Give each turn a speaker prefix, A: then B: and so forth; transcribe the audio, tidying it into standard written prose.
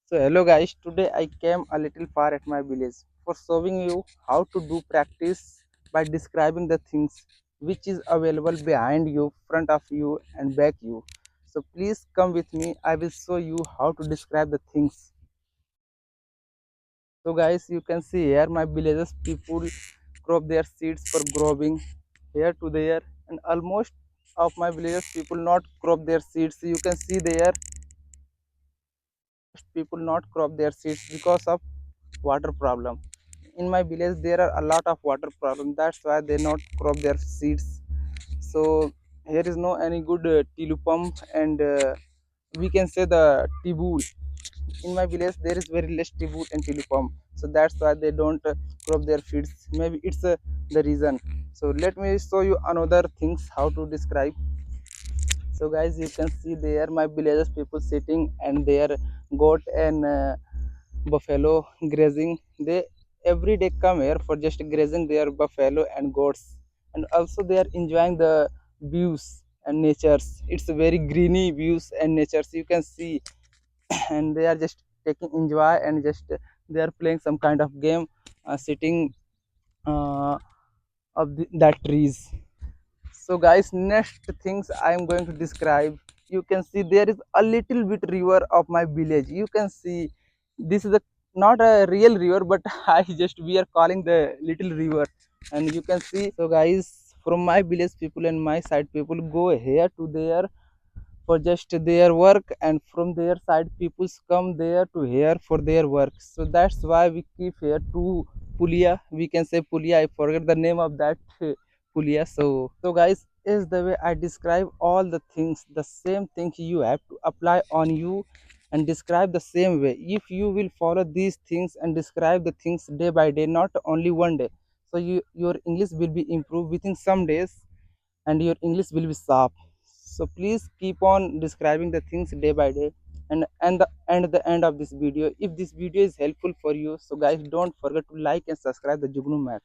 A: So hello guys, today I came a little far at my village for showing you how to do practice by describing the things which is available behind you, front of you and back you. So please come with me, I will show you how to describe the things. So guys, you can see here my villages people crop their seeds for growing here to there, and almost of my villages people not crop their seeds. You can see there people not crop their seeds because of water problem. In my village there are a lot of water problem, that's why they not crop their seeds. So here is no any good tilu pump, and we can say the tibul. In my village there is very less tibul and tilu pump, so that's why they don't crop their seeds. Maybe it's the reason. So let me show you another things how to describe. So guys, you can see there my villages people sitting and their goat and buffalo grazing. They every day come here for just grazing their buffalo and goats, and also they are enjoying the views and natures. It's a very greeny views and natures you can see. And they are just taking enjoy, and just they are playing some kind of game, sitting uh, that trees. So guys, next things I am going to describe. You can see there is a little bit river of my village. You can see this is a not a real river, but I just we are calling the little river. And you can see, so guys, from my village people and my side people go here to there for just their work, and from their side people come there to here for their work. So that's why we keep here two pulia, we can say pulia, I forget the name of that pulia. So guys, is the way I describe all the things, the same things you have to apply on you and describe the same way. If you will follow these things and describe the things day by day, not only one day, so your english will be improved within some days, and your english will be sharp. So please keep on describing the things day by day. And the end of this video, if this video is helpful for you, so guys, don't forget to like and subscribe the Jugunoo method.